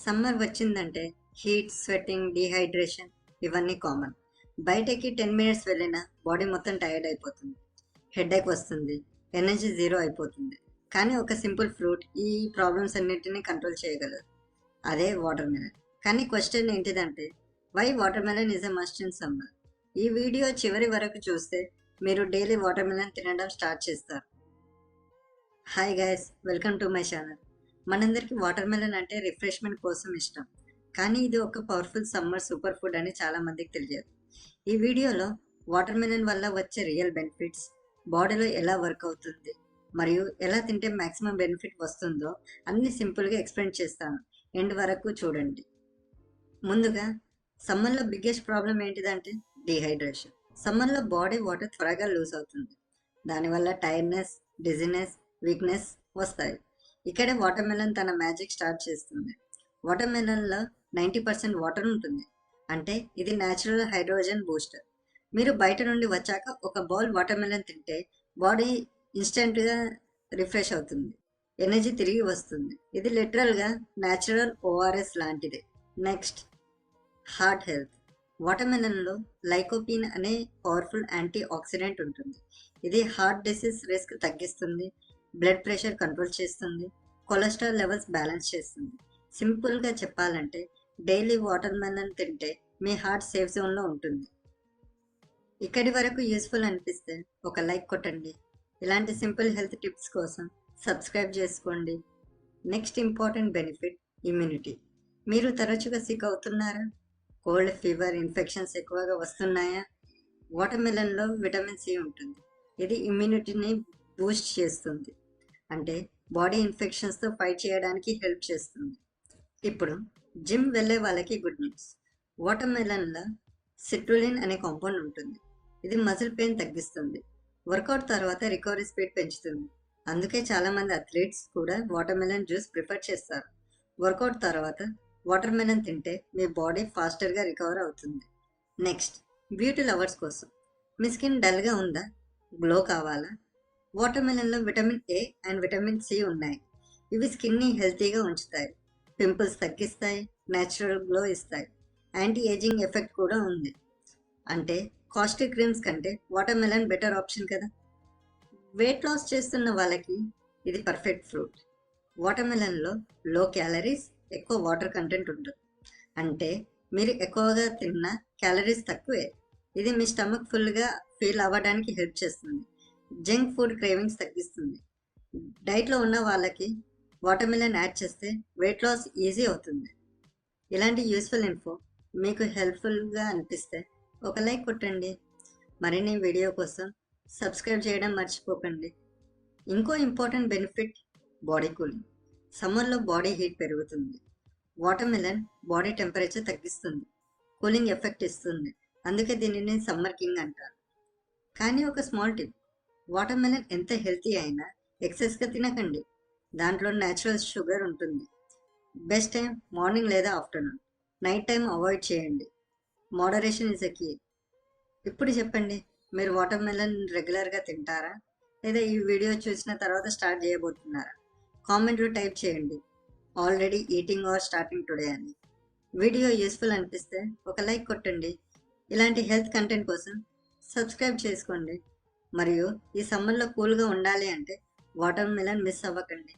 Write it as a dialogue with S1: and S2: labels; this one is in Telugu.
S1: సమ్మర్ వచ్చిందంటే హీట్, స్వెట్టింగ్, డీహైడ్రేషన్ ఇవన్నీ కామన్. బయటకి 10 మినిట్స్ వెళ్ళినా బాడీ మొత్తం టైర్డ్ అయిపోతుంది. హెడేక్ వస్తుంది. ఎనర్జీ జీరో అయిపోతుంది. కానీ ఒక సింపుల్ ఫ్రూట్ ఈ ప్రాబ్లమ్స్ అన్నిటినీ కంట్రోల్ చేయగలదు. అదే వాటర్ మెలన్. కానీ క్వశ్చన్ ఏంటిదంటే why watermelon is a must in summer? ఈ వీడియో చివరి వరకు చూస్తే మీరు డైలీ వాటర్ మెలన్ తినడం స్టార్ట్ చేస్తారు. Hi guys, welcome to my channel. మనందరికీ వాటర్ మెలన్ అంటే రిఫ్రెష్మెంట్ కోసం ఇష్టం, కానీ ఇది ఒక పవర్ఫుల్ సమ్మర్ సూపర్ ఫుడ్ అని చాలా మందికి తెలియదు. ఈ వీడియోలో వాటర్ మెలన్ వల్ల వచ్చే రియల్ బెనిఫిట్స్, బాడీలో ఎలా వర్క్ అవుతుంది మరియు ఎలా తింటే మ్యాక్సిమం బెనిఫిట్ వస్తుందో అన్ని సింపుల్గా ఎక్స్ప్లెయిన్ చేస్తాను. ఎండ్ వరకు చూడండి. ముందుగా సమ్మర్లో బిగ్గెస్ట్ ప్రాబ్లం ఏంటిదంటే డీహైడ్రేషన్. సమ్మర్లో బాడీ వాటర్ త్వరగా లూజ్ అవుతుంది. దానివల్ల టైర్డ్నెస్, డిజినెస్, వీక్నెస్ వస్తాయి. ఇక్కడే వాటర్ మెలన్ తన మ్యాజిక్ స్టార్ట్ చేస్తుంది. వాటర్ మెలన్లో 90% వాటర్ ఉంటుంది, అంటే ఇది న్యాచురల్ హైడ్రోజన్ బూస్టర్. మీరు బయట నుండి వచ్చాక ఒక బౌల్ వాటర్ మెలన్ తింటే బాడీ ఇన్స్టెంట్గా రిఫ్రెష్ అవుతుంది, ఎనర్జీ తిరిగి వస్తుంది. ఇది లిటరల్గా న్యాచురల్ ఓఆర్ఎస్ లాంటిదే. Next, heart health. వాటర్ మెలన్లో లైకోపీన్ అనే పవర్ఫుల్ యాంటీ ఆక్సిడెంట్ ఉంటుంది. ఇది హార్ట్ డిసీజ్ రిస్క్ తగ్గిస్తుంది, బ్లడ్ ప్రెషర్ కంట్రోల్ చేస్తుంది, కొలెస్ట్రాల్ లెవెల్స్ బ్యాలెన్స్ చేస్తుంది. సింపుల్గా చెప్పాలంటే డైలీ వాటర్ మెలన్ తింటే మీ హార్ట్ సేఫ్ జోన్లో ఉంటుంది. ఇక్కడి వరకు యూస్ఫుల్ అనిపిస్తే ఒక లైక్ కొట్టండి. ఇలాంటి సింపుల్ హెల్త్ టిప్స్ కోసం సబ్స్క్రైబ్ చేసుకోండి. Next important benefit, immunity. మీరు తరచుగా సిక్ అవుతున్నారా? కోల్డ్, ఫీవర్, ఇన్ఫెక్షన్స్ ఎక్కువగా వస్తున్నాయా? వాటర్ మెలన్లో విటమిన్ సి ఉంటుంది. ఇది ఇమ్యూనిటీని బూస్ట్ చేస్తుంది, అంటే బాడీ ఇన్ఫెక్షన్స్తో ఫైట్ చేయడానికి హెల్ప్ చేస్తుంది. ఇప్పుడు జిమ్ వెళ్ళే వాళ్ళకి గుడ్ న్యూస్. వాటర్ మెలన్లో సిట్రులిన్ అనే కాంపౌండ్ ఉంటుంది. ఇది మజిల్ పెయిన్ తగ్గిస్తుంది, వర్కౌట్ తర్వాత రికవరీ స్పీడ్ పెంచుతుంది. అందుకే చాలామంది అథ్లీట్స్ కూడా వాటర్ మెలన్ జ్యూస్ ప్రిఫర్ చేస్తారు. వర్కౌట్ తర్వాత వాటర్ మెలన్ తింటే మీ బాడీ ఫాస్టర్గా రికవర్ అవుతుంది. నెక్స్ట్, బ్యూటీ లవర్స్ కోసం. మీ స్కిన్ డల్గా ఉందా? గ్లో కావాలా? వాటర్ మెలన్లో vitamin A and vitamin C ఉన్నాయి. ఇవి స్కిన్ని హెల్తీగా ఉంచుతాయి, పింపుల్స్ తగ్గిస్తాయి, న్యాచురల్ గ్లో ఇస్తాయి. యాంటీ ఏజింగ్ ఎఫెక్ట్ కూడా ఉంది. అంటే కాస్ట్లీ క్రీమ్స్ కంటే వాటర్ మెలన్ బెటర్ ఆప్షన్ కదా. వెయిట్ లాస్ చేస్తున్న వాళ్ళకి ఇది పర్ఫెక్ట్ ఫ్రూట్. వాటర్ మెలన్లో లో క్యాలరీస్, ఎక్కువ వాటర్ కంటెంట్ ఉంటుంది, అంటే మీరు ఎక్కువగా తిన్న క్యాలరీస్ తక్కువే. ఇది మీ స్టమక్ ఫుల్గా ఫీల్ అవ్వడానికి హెల్ప్ చేస్తుంది. జంక్ ఫుడ్ క్రేవింగ్స్ తగ్గిస్తుంది. డైట్లో ఉన్న వాళ్ళకి వాటర్ మెలన్ యాడ్ చేస్తే వెయిట్ లాస్ ఈజీ అవుతుంది. ఇలాంటి యూస్ఫుల్ ఇన్ఫో మీకు హెల్ప్ఫుల్గా అనిపిస్తే ఒక లైక్ కొట్టండి. మరిన్ని వీడియో కోసం సబ్స్క్రైబ్ చేయడం మర్చిపోకండి. ఇంకో ఇంపార్టెంట్ బెనిఫిట్, బాడీ కూలింగ్. సమ్మర్లో బాడీ హీట్ పెరుగుతుంది. వాటర్ మెలన్ బాడీ టెంపరేచర్ తగ్గిస్తుంది, కూలింగ్ ఎఫెక్ట్ ఇస్తుంది. అందుకే దీనిని సమ్మర్ కింగ్ అంటారు. కానీ ఒక స్మాల్ టిప్, వాటర్ మెలన్ ఎంత హెల్తీ అయినా ఎక్సెస్గా తినకండి. దాంట్లో న్యాచురల్ షుగర్ ఉంటుంది. బెస్ట్ టైం మార్నింగ్ లేదా ఆఫ్టర్నూన్. నైట్ టైం అవాయిడ్ చేయండి. Moderation is a key. ఇప్పుడు చెప్పండి, మీరు వాటర్ మెలన్ రెగ్యులర్గా తింటారా, లేదా ఈ వీడియో చూసిన తర్వాత స్టార్ట్ చేయబోతున్నారా? కామెంట్లో టైప్ చేయండి, already eating are starting today అని. వీడియో యూస్ఫుల్ అనిపిస్తే ఒక లైక్ కొట్టండి. ఇలాంటి హెల్త్ కంటెంట్ కోసం సబ్స్క్రైబ్ చేసుకోండి. మరియు ఈ సమ్మర్లో కూల్గా ఉండాలి అంటే వాటర్ మెలన్ మిస్ అవ్వకండి.